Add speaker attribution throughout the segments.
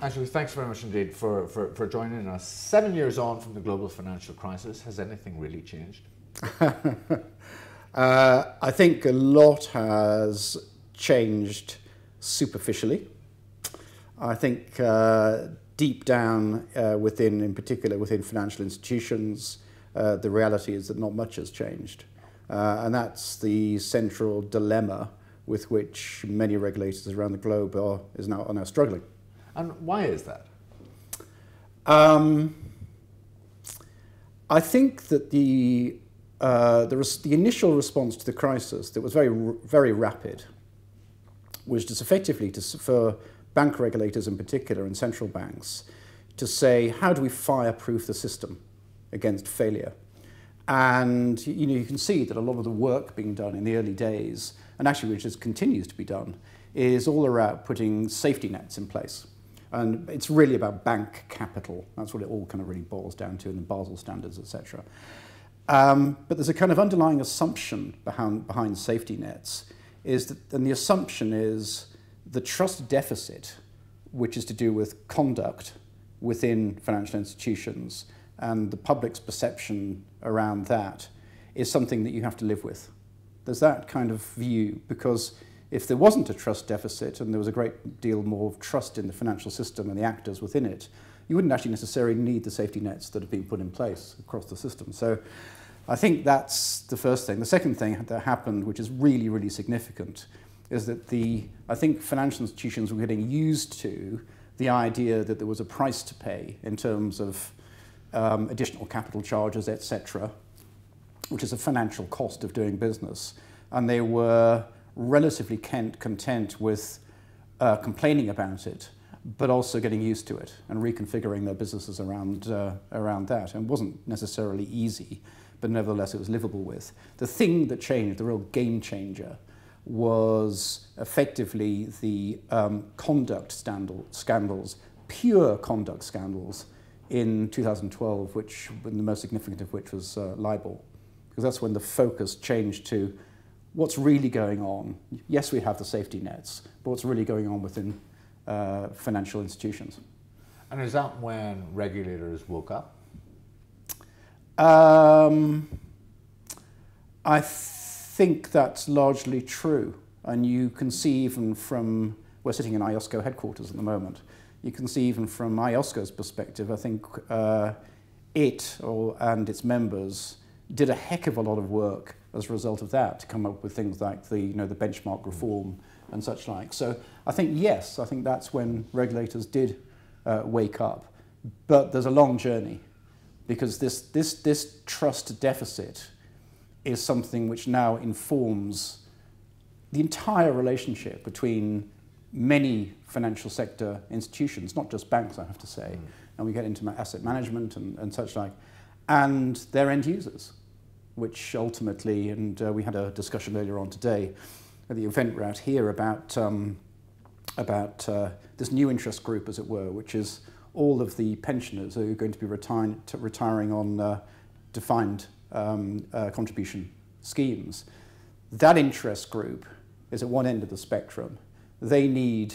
Speaker 1: Actually, thanks very much indeed for joining us. 7 years on from the global financial crisis, has anything really changed?
Speaker 2: I think a lot has changed superficially. I think deep down in particular within financial institutions, the reality is that not much has changed. And that's the central dilemma with which many regulators around the globe are now struggling.
Speaker 1: And why is that?
Speaker 2: I think that the initial response to the crisis that was very, very rapid was just effectively for bank regulators in particular and central banks to say, how do we fireproof the system against failure? And you can see that a lot of the work being done in the early days, and actually which continues to be done, is all around putting safety nets in place. And it's really about bank capital. That's what it all kind of really boils down to in the Basel standards, etc. But there's a kind of underlying assumption behind safety nets, and the assumption is the trust deficit, which is to do with conduct within financial institutions, and the public's perception around that is something that you have to live with. There's that kind of view, because if there wasn't a trust deficit and there was a great deal more of trust in the financial system and the actors within it, you wouldn't actually necessarily need the safety nets that have been put in place across the system. So I think that's the first thing. The second thing that happened, which is really, really significant, is that I think financial institutions were getting used to the idea that there was a price to pay in terms of additional capital charges, etc., which is a financial cost of doing business. And they were relatively content with complaining about it, but also getting used to it and reconfiguring their businesses around that. And it wasn't necessarily easy, but nevertheless it was livable with. The thing that changed, the real game changer, was effectively the conduct scandals, pure conduct scandals in 2012, the most significant of which was libel. Because that's when the focus changed to what's really going on. Yes, we have the safety nets, but what's really going on within financial institutions.
Speaker 1: And is that when regulators woke up?
Speaker 2: I think that's largely true. And you can see even from, we're sitting in IOSCO headquarters at the moment, you can see even from IOSCO's perspective, I think and its members did a heck of a lot of work as a result of that to come up with things like the benchmark reform and such like. So I think, yes, I think that's when regulators did wake up. But there's a long journey, because this trust deficit is something which now informs the entire relationship between many financial sector institutions, not just banks, I have to say, and we get into asset management and such like, and their end users, which ultimately, and we had a discussion earlier on today at the event we're out here about this new interest group, as it were, which is all of the pensioners who are going to be retiring on defined contribution schemes. That interest group is at one end of the spectrum. They need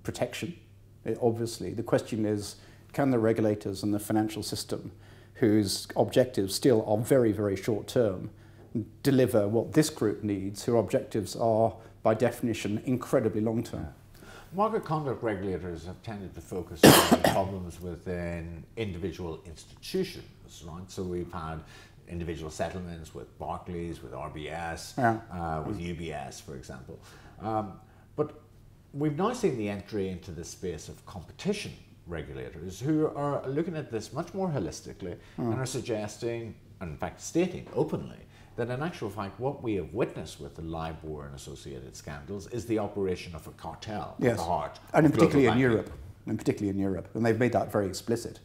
Speaker 2: protection, obviously. The question is, can the regulators and the financial system, whose objectives still are very, very short term, deliver what this group needs, whose objectives are, by definition, incredibly long term?
Speaker 1: Market conduct regulators have tended to focus on problems within individual institutions, right? So we've had individual settlements with Barclays, with RBS, with UBS, for example. But we've now seen the entry into the space of competition regulators who are looking at this much more holistically and are suggesting, and in fact stating openly, that in actual fact what we have witnessed with the LIBOR and associated scandals is the operation of a cartel at the heart.
Speaker 2: And particularly in Europe, and they've made that very explicit.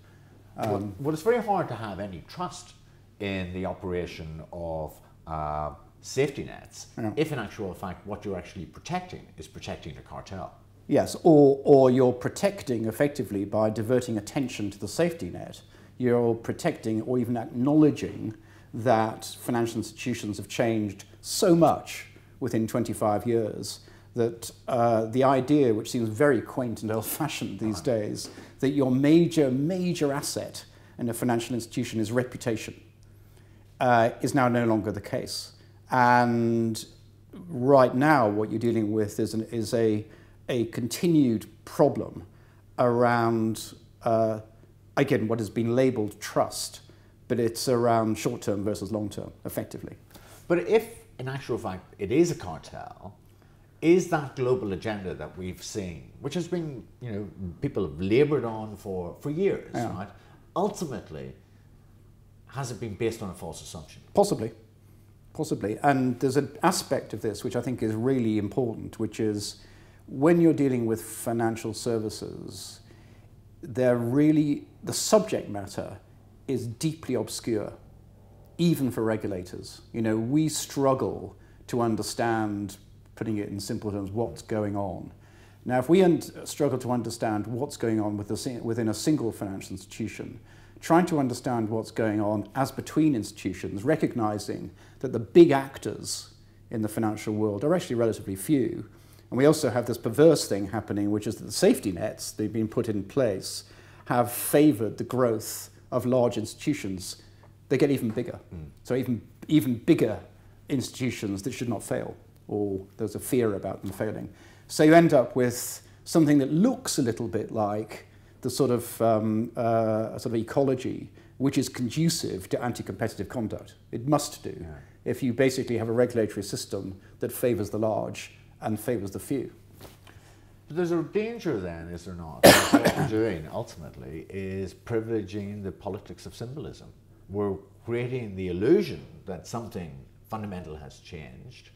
Speaker 1: Well, it's very hard to have any trust in the operation of safety nets if in actual fact what you're actually protecting is protecting a cartel.
Speaker 2: Yes, or you're protecting effectively by diverting attention to the safety net. You're protecting or even acknowledging that financial institutions have changed so much within 25 years that the idea, which seems very quaint and old-fashioned these days, that your major asset in a financial institution is reputation, is now no longer the case. And right now, what you're dealing with is a continued problem around, again, what has been labelled trust, but it's around short-term versus long-term, effectively.
Speaker 1: But if, in actual fact, it is a cartel, is that global agenda that we've seen, which has been, people have laboured on for years, right? Ultimately, has it been based on a false assumption?
Speaker 2: Possibly. And there's an aspect of this which I think is really important, which is when you're dealing with financial services, the subject matter is deeply obscure, even for regulators. We struggle to understand, putting it in simple terms, what's going on. Now, if we struggle to understand what's going on within a single financial institution, trying to understand what's going on as between institutions, recognizing that the big actors in the financial world are actually relatively few. And we also have this perverse thing happening, which is that the safety nets that have been put in place have favored the growth of large institutions. They get even bigger. So even bigger institutions that should not fail, or there's a fear about them failing. So you end up with something that looks a little bit like the sort of ecology which is conducive to anti-competitive conduct. It must do, if you basically have a regulatory system that favours the large and favours the few.
Speaker 1: But there's a danger then, is there not? What we're doing ultimately is privileging the politics of symbolism. We're creating the illusion that something fundamental has changed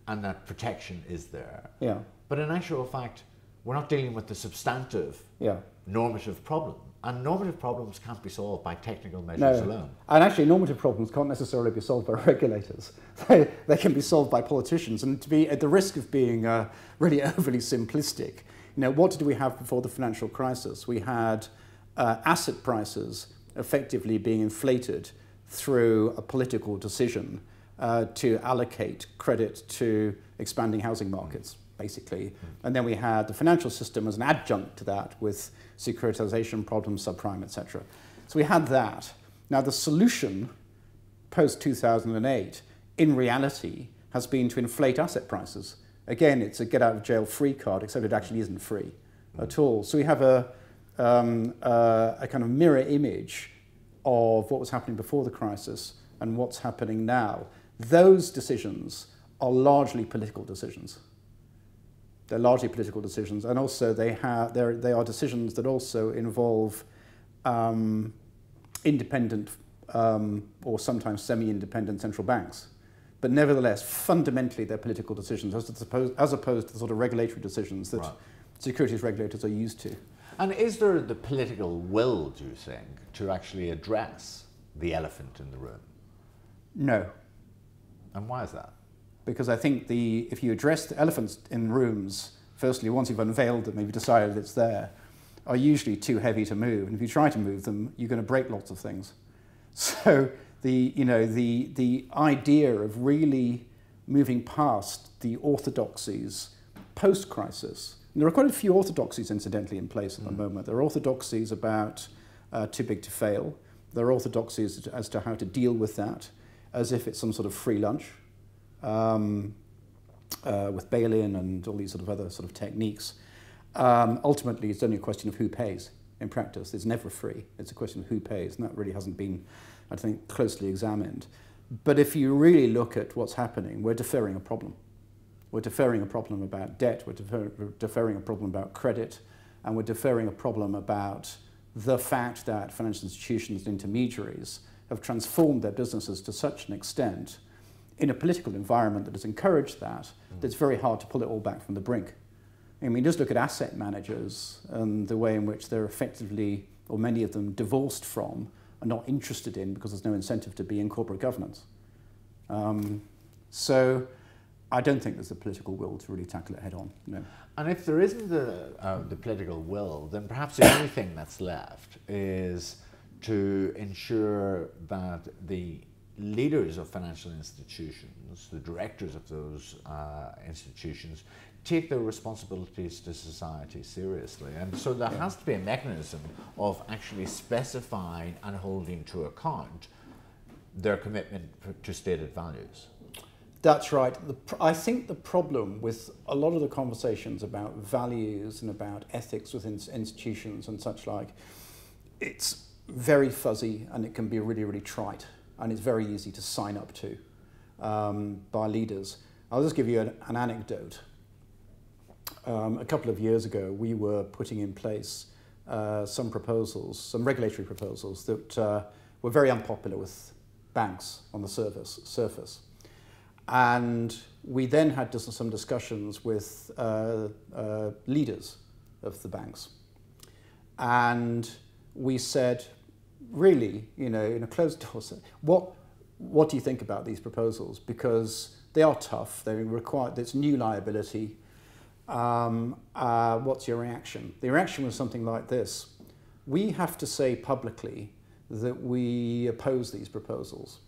Speaker 1: and that protection is there.
Speaker 2: Yeah.
Speaker 1: But in actual fact, we're not dealing with the substantive normative problem. And normative problems can't be solved by technical measures alone. And
Speaker 2: actually, normative problems can't necessarily be solved by regulators. They can be solved by politicians. And to be at the risk of being really overly simplistic, what did we have before the financial crisis? We had asset prices effectively being inflated through a political decision to allocate credit to expanding housing markets, basically. And then we had the financial system as an adjunct to that with securitization problems, subprime, etc. So we had that. Now the solution post-2008 in reality has been to inflate asset prices. Again, it's a get out of jail free card, except it actually isn't free at all. So we have a kind of mirror image of what was happening before the crisis and what's happening now. Those decisions are largely political decisions. They're largely political decisions, and also they are decisions that also involve independent or sometimes semi-independent central banks. But nevertheless, fundamentally, they're political decisions, as opposed to the sort of regulatory decisions that securities regulators are used to.
Speaker 1: And is there the political will, do you think, to actually address the elephant in the room?
Speaker 2: No.
Speaker 1: And why is that?
Speaker 2: Because I think if you address the elephants in rooms, firstly, once you've unveiled them, you've decided it's there, are usually too heavy to move. And if you try to move them, you're going to break lots of things. So the idea of really moving past the orthodoxies post-crisis, and there are quite a few orthodoxies, incidentally, in place at the moment. There are orthodoxies about too big to fail. There are orthodoxies as to how to deal with that, as if it's some sort of free lunch. With bail-in and all these sort of other sort of techniques. Ultimately, it's only a question of who pays in practice. It's never free. It's a question of who pays, and that really hasn't been, I think, closely examined. But if you really look at what's happening, we're deferring a problem. We're deferring a problem about debt, we're deferring a problem about credit, and we're deferring a problem about the fact that financial institutions and intermediaries have transformed their businesses to such an extent in a political environment that has encouraged that it's very hard to pull it all back from the brink. I mean, just look at asset managers and the way in which they're effectively, or many of them, divorced from and not interested in because there's no incentive to be in corporate governance. So I don't think there's the political will to really tackle it head on. No.
Speaker 1: And if there isn't the political will, then perhaps the only thing that's left is to ensure that the leaders of financial institutions, the directors of those institutions, take their responsibilities to society seriously. And so there has to be a mechanism of actually specifying and holding to account their commitment to stated values.
Speaker 2: That's right. I think the problem with a lot of the conversations about values and about ethics within institutions and such like, it's very fuzzy and it can be really, really trite, and it's very easy to sign up to by leaders. I'll just give you an anecdote. A couple of years ago, we were putting in place some regulatory proposals that were very unpopular with banks on the surface. And we then had some discussions with leaders of the banks. And we said, really, in a closed door, what do you think about these proposals? Because they are tough, they require, there's new liability. What's your reaction? The reaction was something like this: we have to say publicly that we oppose these proposals.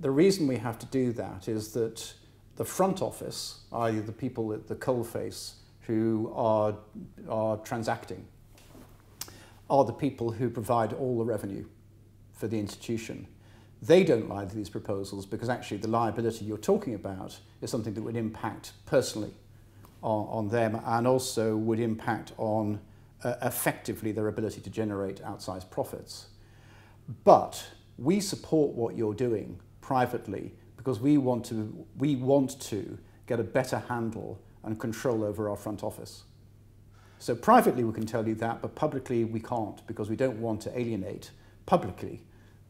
Speaker 2: The reason we have to do that is that the front office, i.e. the people at the coalface who are transacting, are the people who provide all the revenue for the institution. They don't like these proposals because actually the liability you're talking about is something that would impact personally on them, and also would impact on effectively their ability to generate outsized profits. But we support what you're doing privately because we want to get a better handle and control over our front office. So privately we can tell you that, but publicly we can't, because we don't want to alienate publicly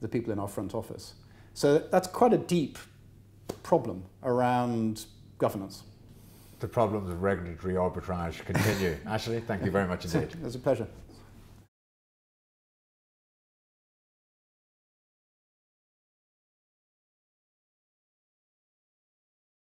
Speaker 2: the people in our front office. So that's quite a deep problem around governance.
Speaker 1: The problems of regulatory arbitrage continue. Ashley, thank you very much indeed.
Speaker 2: It was a pleasure.